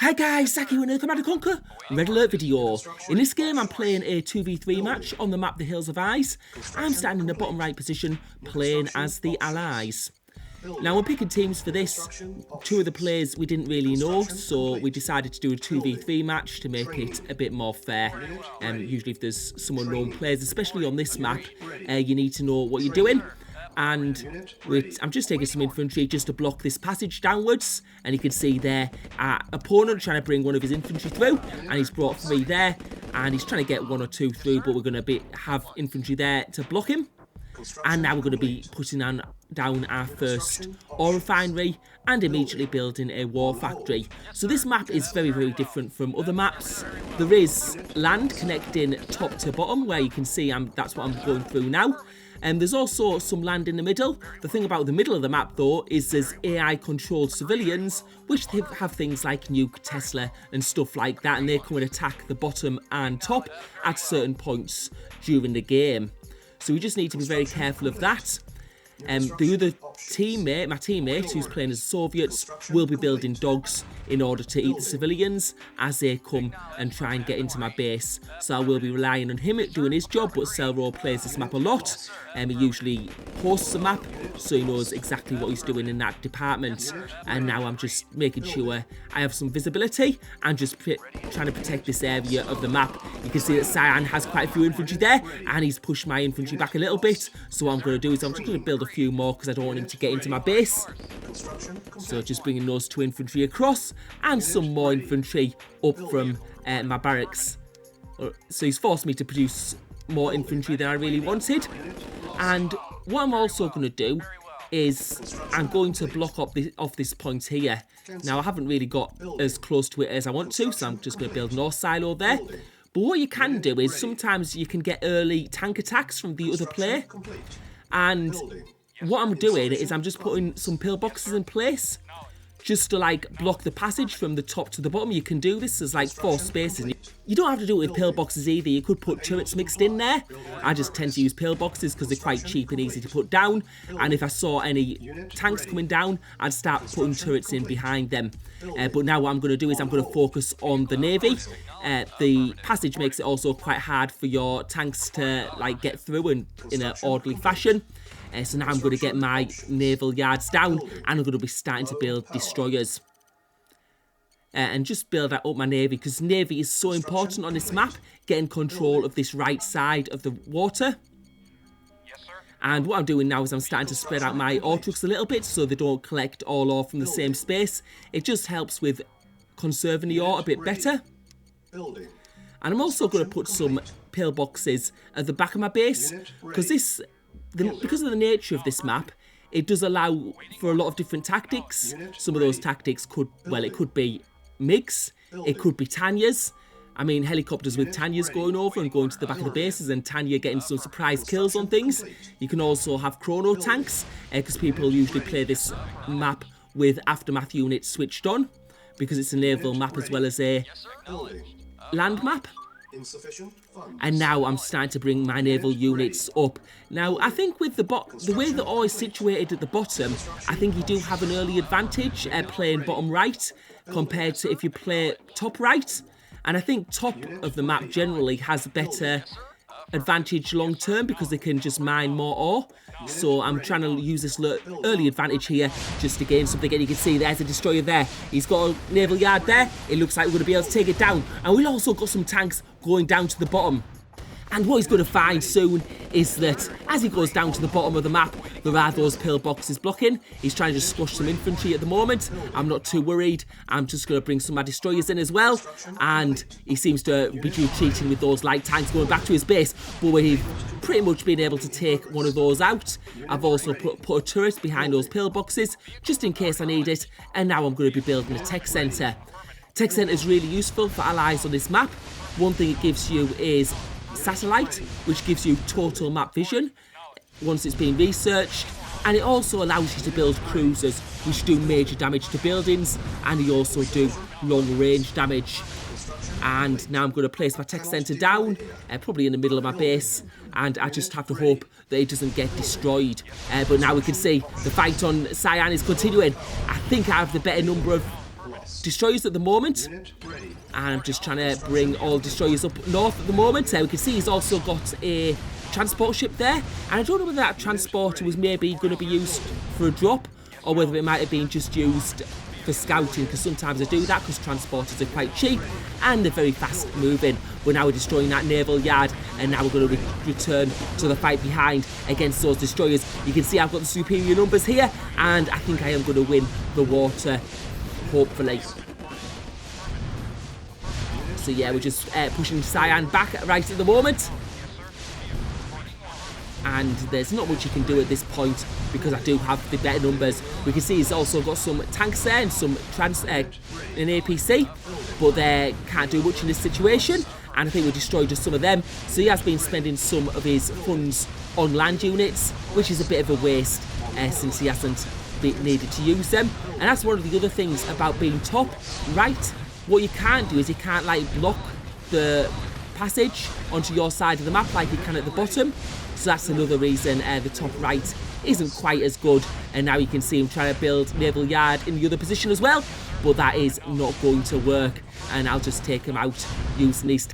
Hi guys, Zach here with another Command & Conquer Red Alert video. In this game I'm playing a 2v3 match on the map The Hills of Ice. I'm standing in the bottom right position playing as the Allies. Now we're picking teams for this. Two of the players we didn't really know, so we decided to do a 2v3 match to make it a bit more fair. Usually if there's some unknown players, especially on this map, you need to know what you're doing. And I'm just taking some infantry just to block this passage downwards, and you can see there our opponent trying to bring one of his infantry through, and he's brought 3 there, and he's trying to get 1 or 2 through, but we're going to have infantry there to block him. And now we're going to be putting down our first ore refinery and immediately building a war factory. So this map is very, very different from other maps. There is land connecting top to bottom, where you can see that's what I'm going through now. And there's also some land in the middle. The thing about the middle of the map, though, is there's AI-controlled civilians, which have things like Nuke, Tesla, and stuff like that, and they come and attack the bottom and top at certain points during the game. So we just need to be very careful of that. The other teammate, my teammate, who's playing as the Soviets, will be building dogs in order to eat the civilians as they come and try and get into my base. So I will be relying on him doing his job, but Selro plays this map a lot. He usually posts the map, so he knows exactly what he's doing in that department. And now I'm just making sure I have some visibility and just trying to protect this area of the map. You can see that Cyan has quite a few infantry there, and he's pushed my infantry back a little bit. So what I'm going to do is I'm just going to build a few more because I don't want him to get into my base. So just bringing those 2 infantry across and some more infantry up from my barracks. So he's forced me to produce more infantry than I really wanted. And what I'm also going to do is I'm going to block up off this point here. Now I haven't really got as close to it as I want to, so I'm just going to build an ore silo there. But what you can do is sometimes you can get early tank attacks from the other player. And what I'm doing is I'm just putting some pillboxes in place just to like block the passage from the top to the bottom. You can do this, there's like 4 spaces. You don't have to do it with pillboxes either, you could put turrets mixed in there. I just tend to use pillboxes because they're quite cheap and easy to put down. And if I saw any tanks coming down, I'd start putting turrets in behind them. But now what I'm going to do is I'm going to focus on the navy. The passage makes it also quite hard for your tanks to like get through in an orderly fashion. So now I'm going to get my naval yards down, and I'm going to be starting to build destroyers. And just build up my navy, because navy is so important on this map, getting control of this right side of the water. And what I'm doing now is I'm starting to spread out my ore trucks a little bit so they don't collect all ore from the same space. It just helps with conserving the ore a bit better. And I'm also going to put some pillboxes at the back of my base, because because of the nature of this map, it does allow for a lot of different tactics. Some of those tactics could be MiGs, it could be Tanyas. I mean, helicopters with Tanyas going over and going to the back of the bases, and Tanya getting some surprise kills on things. You can also have chrono tanks, because people usually play this map with aftermath units switched on, because it's a naval map as well as a land map. And now I'm starting to bring my naval units up. Now I think with the way the ore is situated at the bottom, I think you do have an early advantage playing bottom right compared to if you play top right. And I think top of the map generally has better advantage long term because they can just mine more ore. So I'm trying to use this early advantage here just to gain something. And you can see there's a destroyer there. He's got a naval yard there. It looks like we're going to be able to take it down. And we've also got some tanks going down to the bottom. And what he's going to find soon is that as he goes down to the bottom of the map, there are those pillboxes blocking. He's trying to just squash some infantry at the moment. I'm not too worried. I'm just going to bring some of my destroyers in as well. And he seems to be retreating with those light tanks going back to his base. But we've pretty much been able to take one of those out. I've also put a turret behind those pillboxes just in case I need it. And now I'm going to be building a tech centre. Tech centre is really useful for allies on this map. One thing it gives you is satellite, which gives you total map vision once it's been researched, and it also allows you to build cruisers which do major damage to buildings, and they also do long range damage. And now I'm going to place my tech centre down, probably in the middle of my base, and I just have to hope that it doesn't get destroyed. But now we can see the fight on Cyan is continuing. I think I have the better number of destroyers at the moment. And I'm just trying to bring all destroyers up north at the moment. We can see he's also got a transport ship there. And I don't know whether that transporter was maybe going to be used for a drop, or whether it might have been just used for scouting, because sometimes I do that because transporters are quite cheap and they're very fast moving. But now we're destroying that naval yard, and now we're going to return to the fight behind against those destroyers. You can see I've got the superior numbers here, and I think I am going to win the water, hopefully. So yeah, we're just pushing cyan back right at the moment. And there's not much you can do at this point because I do have the better numbers. We can see he's also got some tanks there and some an APC, but they can't do much in this situation. And I think we destroyed just some of them. So he has been spending some of his funds on land units, which is a bit of a waste since he hasn't needed to use them. And that's one of the other things about being top right. What you can't do is you can't like block the passage onto your side of the map like you can at the bottom. So that's another reason the top right isn't quite as good. And now you can see him trying to build naval yard in the other position as well, but that is not going to work, and I'll just take him out using these.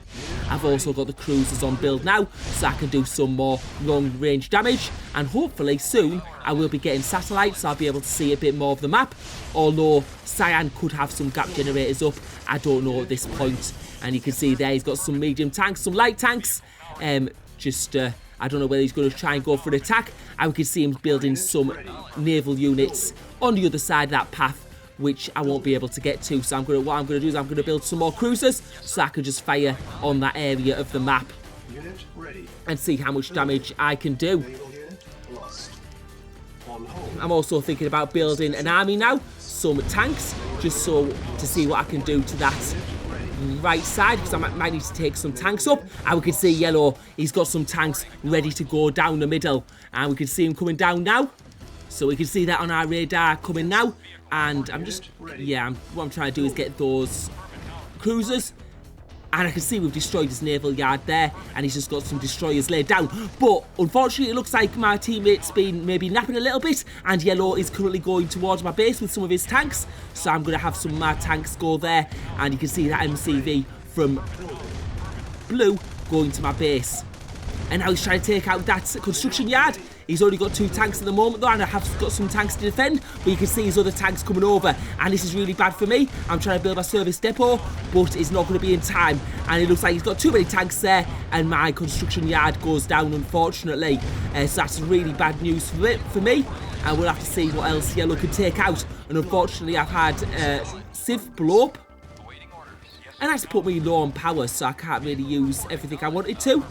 I've also got the cruisers on build now, so I can do some more long range damage, and hopefully soon I will be getting satellites, so I'll be able to see a bit more of the map. Although cyan could have some gap generators up, I don't know at this point. And you can see there he's got some medium tanks, some light tanks. I don't know whether he's going to try and go for an attack. And we can see him building some naval units on the other side of that path, which I won't be able to get to. So what I'm going to do is I'm going to build some more cruisers so I can just fire on that area of the map and see how much damage I can do. I'm also thinking about building an army now, some tanks, just so to see what I can do to that right side, because I might need to take some tanks up. And we can see yellow, he's got some tanks ready to go down the middle, and we can see him coming down now. So we can see that on our radar coming now. And what I'm trying to do is get those cruisers. And I can see we've destroyed his naval yard there, and he's just got some destroyers laid down. But unfortunately, it looks like my teammate's been maybe napping a little bit, and yellow is currently going towards my base with some of his tanks. So I'm going to have some of my tanks go there, and you can see that MCV from blue going to my base. And now he's trying to take out that construction yard. He's only got 2 tanks at the moment though, and I have got some tanks to defend, but you can see his other tanks coming over, and this is really bad for me. I'm trying to build my service depot, but it's not going to be in time, and it looks like he's got too many tanks there, and my construction yard goes down, unfortunately. So that's really bad news for me, and we'll have to see what else yellow can take out. And unfortunately, I've had Civ blow up, and that's put me low on power, so I can't really use everything I wanted to.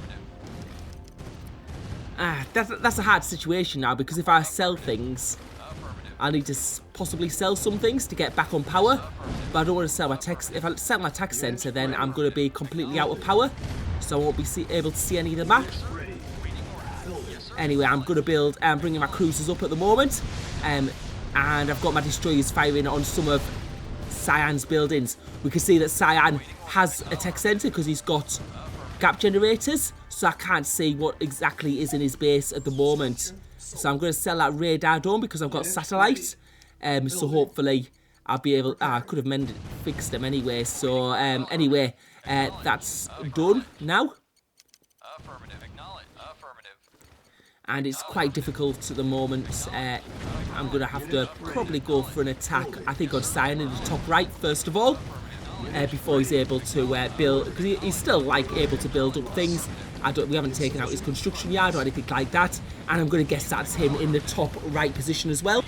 That's a hard situation now, because if I sell things, I need to possibly sell some things to get back on power. But I don't want to sell my tech. If I sell my tech center, then I'm going to be completely out of power, so I won't be able to see any of the map. Anyway, I'm going to build. I'm bringing my cruisers up at the moment, and I've got my destroyers firing on some of Cyan's buildings. We can see that Cyan has a tech center because he's got gap generators, so I can't see what exactly is in his base at the moment. So I'm going to sell that radar dome because I've got satellite. So hopefully I'll be able. I could have fixed them anyway. So anyway, that's done now. And it's quite difficult at the moment. I'm going to have to probably go for an attack, I think, on Cyan in the top right first of all. Before he's able to build, because he's still like able to build up things. We haven't taken out his construction yard or anything like that, and I'm going to guess that's him in the top right position as well.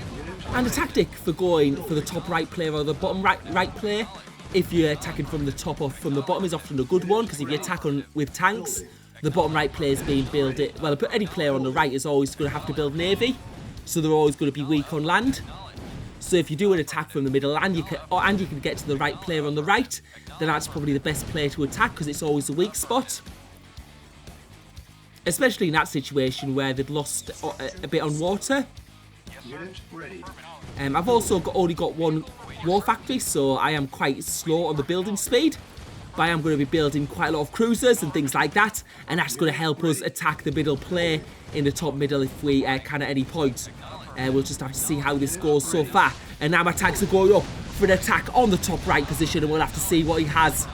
And a tactic for going for the top right player or the bottom right player, if you're attacking from the top or from the bottom, is often a good one, because if you attack with tanks, the bottom right player is being built. Well, any player on the right is always going to have to build navy, so they're always going to be weak on land. So if you do an attack from the middle and you can get to the right player on the right, then that's probably the best player to attack, because it's always a weak spot. Especially in that situation where they've lost a bit on water. I've also only got 1 war factory, so I am quite slow on the building speed. But I am going to be building quite a lot of cruisers and things like that, and that's going to help us attack the middle player in the top middle if we can at any point. We'll just have to see how this goes so far. And now my tanks are going up for an attack on the top right position, and we'll have to see what he has.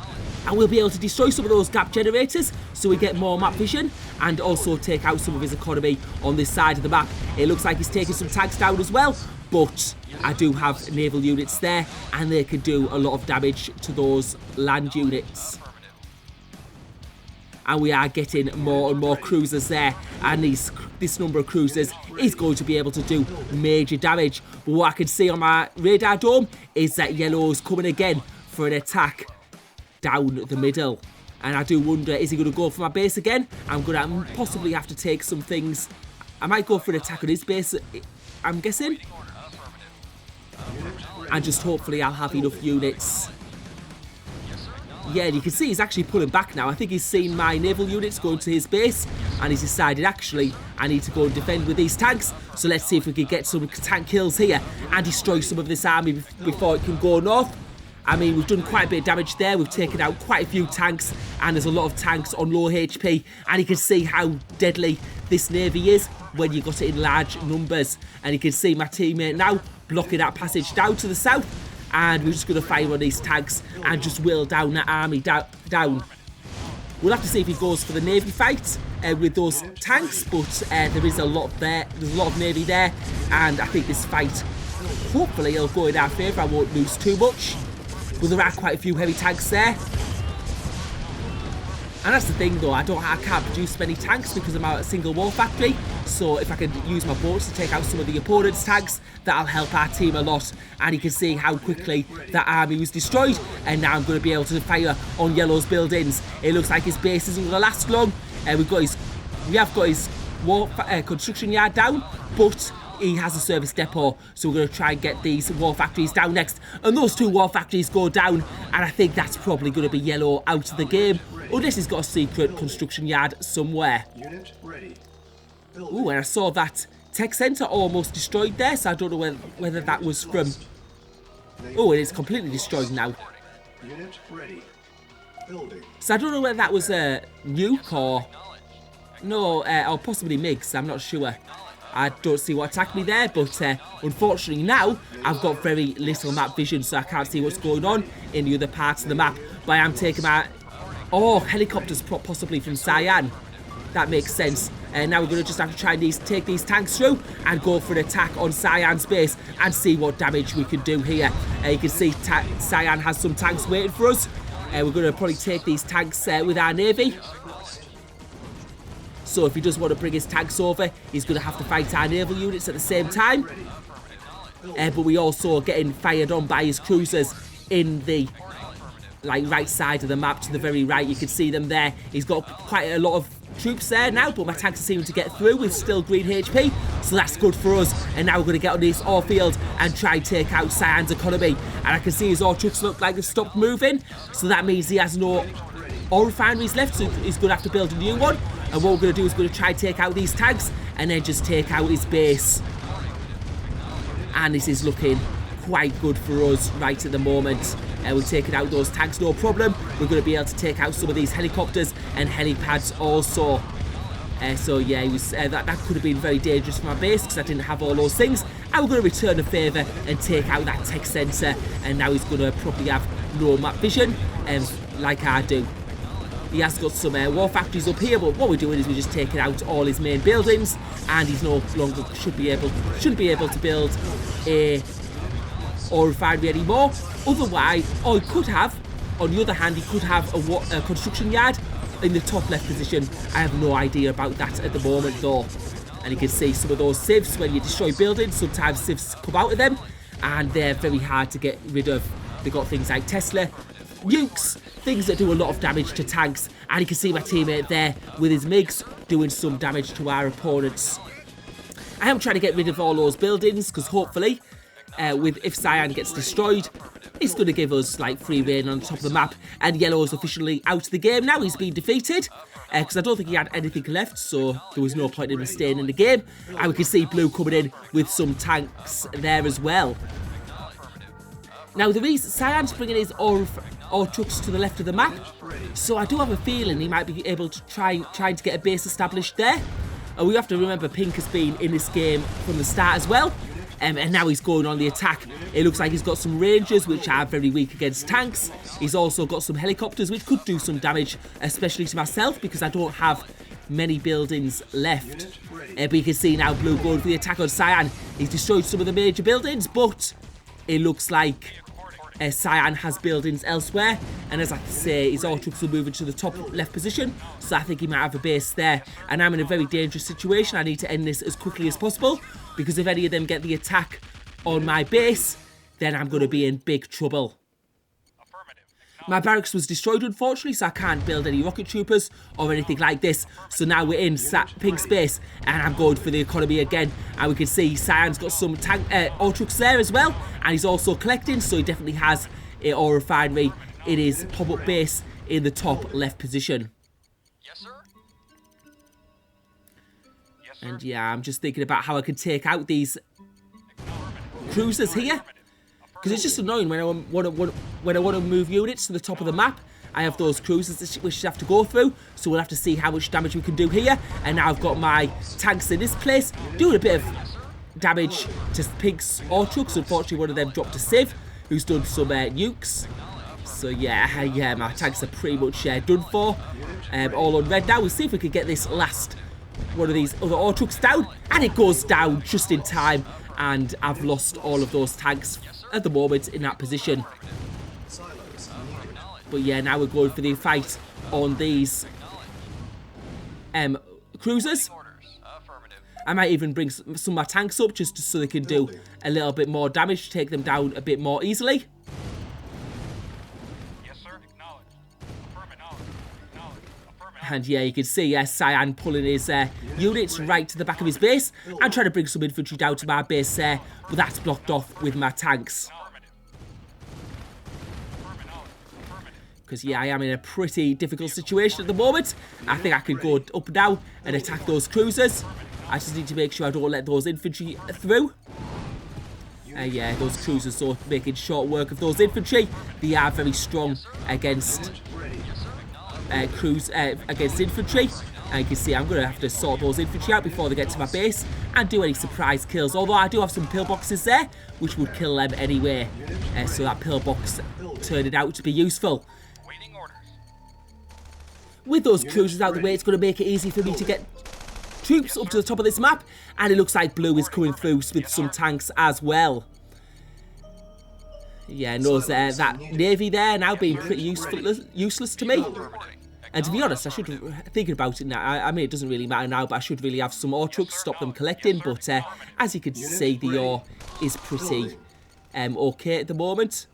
And we'll be able to destroy some of those gap generators so we get more map vision, and also take out some of his economy on this side of the map. It looks like he's taking some tanks down as well, but I do have naval units there, and they can do a lot of damage to those land units. And we are getting more and more cruisers there, and this number of cruisers is going to be able to do major damage. But what I can see on my radar dome is that yellow's coming again for an attack down the middle. And I do wonder, is he going to go for my base again? I'm going to possibly have to take some things. I might go for an attack on his base, I'm guessing. And just hopefully I'll have enough units. Yeah, and you can see he's actually pulling back now. I think he's seen my naval units going to his base, and he's decided, actually, I need to go and defend with these tanks. So let's see if we can get some tank kills here and destroy some of this army before it can go north. I mean, we've done quite a bit of damage there. We've taken out quite a few tanks, and there's a lot of tanks on low HP. And you can see how deadly this navy is when you got it in large numbers. And you can see my teammate now blocking that passage down to the south. And we're just going to fire on these tanks and just whittle down that army down. We'll have to see if he goes for the navy fight with those tanks, but there is a lot there. There's a lot of navy there, and I think this fight, hopefully, it'll go in our favour. I won't lose too much, but there are quite a few heavy tanks there. And that's the thing, though, I can't produce many tanks because I'm out at single war factory. So if I can use my boats to take out some of the opponent's tanks, that'll help our team a lot. And you can see how quickly that army was destroyed. And now I'm going to be able to fire on yellow's buildings. It looks like his base isn't going to last long. We have got his construction yard down, but he has a service depot, so we're going to try and get these war factories down next. And those two war factories go down, and I think that's probably going to be yellow out of the game, unless he's got a secret construction yard somewhere. Ooh, and I saw that tech centre almost destroyed there, so I don't know whether that was from... Oh, it is completely destroyed now. So I don't know whether that was a nuke or... No, or possibly MiGs, I'm not sure. I don't see what attacked me there, but unfortunately now I've got very little map vision, so I can't see what's going on in the other parts of the map. But I am taking my... Oh, helicopters possibly from Cyan. That makes sense. And now we're going to just have to try and take these tanks through and go for an attack on Cyan's base and see what damage we can do here. You can see Cyan has some tanks waiting for us. We're going to probably take these tanks with our navy. So if he does want to bring his tanks over, he's going to have to fight our naval units at the same time. But we also are getting fired on by his cruisers in the right side of the map to the very right. You can see them there. He's got quite a lot of troops there now, but my tanks are seeming to get through with still green HP, so that's good for us. And now we're going to get on this ore field and try and take out Cyan's economy. And I can see his ore trucks look like they've stopped moving, so that means he has no ore refineries left, so he's going to have to build a new one. And what we're going to do is going to try and take out these tanks and then just take out his base. And this is looking quite good for us right at the moment. We're taking out those tanks, no problem. We're going to be able to take out some of these helicopters and helipads also. So yeah, that could have been very dangerous for my base because I didn't have all those things. And we're going to return a favour and take out that tech centre. And now he's going to probably have no map vision, like I do. He has got some war factories up here, but what we're doing is we're just taking out all his main buildings, and he's no longer shouldn't be able to build a ore refinery anymore. Otherwise, or he could have, on the other hand, he could have a construction yard in the top left position. I have no idea about that at the moment though. And you can see some of those civs when you destroy buildings, sometimes civs come out of them, and they're very hard to get rid of. They've got things like Tesla, nukes, things that do a lot of damage to tanks. And you can see my teammate there with his MiGs doing some damage to our opponents. I am trying to get rid of all those buildings because hopefully, if Cyan gets destroyed, it's going to give us like free reign on top of the map. And yellow's officially out of the game now. He's been defeated because I don't think he had anything left, so there was no point in him staying in the game. And we can see blue coming in with some tanks there as well. Now the reason Cyan's bringing his ore trucks to the left of the map, so I do have a feeling he might be able to try to get a base established there. And we have to remember Pink has been in this game from the start as well. And now he's going on the attack. It looks like he's got some Rangers, which are very weak against tanks. He's also got some helicopters, which could do some damage, especially to myself, because I don't have many buildings left. But you can see now blue going for the attack on Cyan. He's destroyed some of the major buildings, but it looks like Cyan has buildings elsewhere. And as I say, his all troops are moving to the top left position, so I think he might have a base there. And I'm in a very dangerous situation. I need to end this as quickly as possible, because if any of them get the attack on my base, then I'm going to be in big trouble. My barracks was destroyed, unfortunately, so I can't build any rocket troopers or anything like this. So now we're in pink space, and I'm going for the economy again. And we can see Cyan's got some ore trucks there as well, and he's also collecting, so he definitely has an ore refinery in his pop-up base in the top left position. Yes, sir. Yes, sir. And yeah, I'm just thinking about how I can take out these cruisers here. Because it's just annoying when I want to move units to the top of the map. I have those cruisers which have to go through, so we'll have to see how much damage we can do here. And now I've got my tanks in this place, doing a bit of damage to Pink's ore trucks. Unfortunately, one of them dropped a Civ, who's done some nukes. So yeah, my tanks are pretty much done for. All on red now. We'll see if we can get this last one of these other ore trucks down. And it goes down just in time. And I've lost all of those tanks at the moment in that position. But yeah, now we're going for the fight on these cruisers. I might even bring some of my tanks up just so they can do a little bit more damage, take them down a bit more easily. Yes, sir. Acknowledged. Acknowledged. And yeah, you can see Cyan pulling his units right to the back of his base and trying to bring some infantry down to my base there, but that's blocked off with my tanks. Because yeah, I am in a pretty difficult situation at the moment. I think I could go up now and attack those cruisers. I just need to make sure I don't let those infantry through. Yeah, those cruisers are making short work of those infantry. They are very strong against against infantry. And you can see I'm going to have to sort those infantry out before they get to my base and do any surprise kills. Although I do have some pillboxes there, which would kill them anyway. So that pillbox turned out to be useful. With those cruisers out of the way, it's going to make it easy for me to get troops up to the top of this map. And it looks like blue is coming through with some tanks as well. Yeah, and those, that navy there now being pretty useless to me. And to be honest, I should, thinking about it now, I mean, it doesn't really matter now, but I should really have some ore trucks, stop them collecting. But as you can see, the ore is pretty okay at the moment.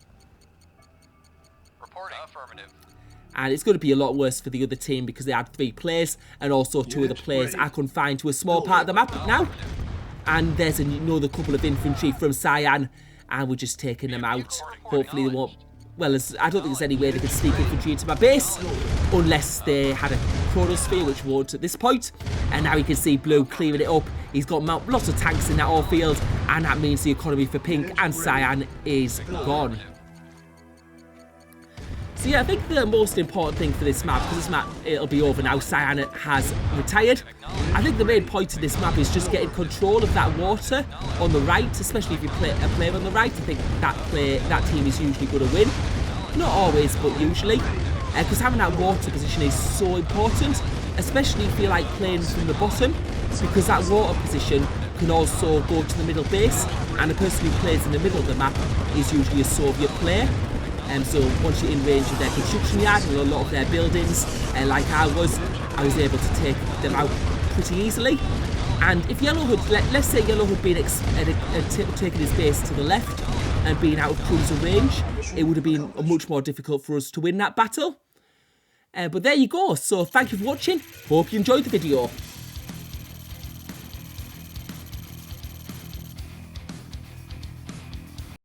And it's going to be a lot worse for the other team because they had 3 players, and also 2 of the players are confined to a small part of the map now. And there's another couple of infantry from Cyan, and we're just taking them out. Hopefully they won't. Well, I don't think there's any way they can sneak infantry into my base unless they had a chronosphere, which won't at this point. And now you can see blue clearing it up. He's got lots of tanks in that ore field, and that means the economy for pink and Cyan is gone. So yeah, I think the most important thing for this map, because this map, it'll be over now, Cyan has retired. I think the main point of this map is just getting control of that water on the right, especially if you play a player on the right. I think that team is usually going to win. Not always, but usually. Because having that water position is so important, especially if you like playing from the bottom, because that water position can also go to the middle base, and the person who plays in the middle of the map is usually a Soviet player. So once you're in range of their construction yard and a lot of their buildings, like I was able to take them out pretty easily. And if Yellow had, let's say Yellow had been taking his base to the left and being out of cruiser range, it would have been much more difficult for us to win that battle. But there you go. So thank you for watching. Hope you enjoyed the video.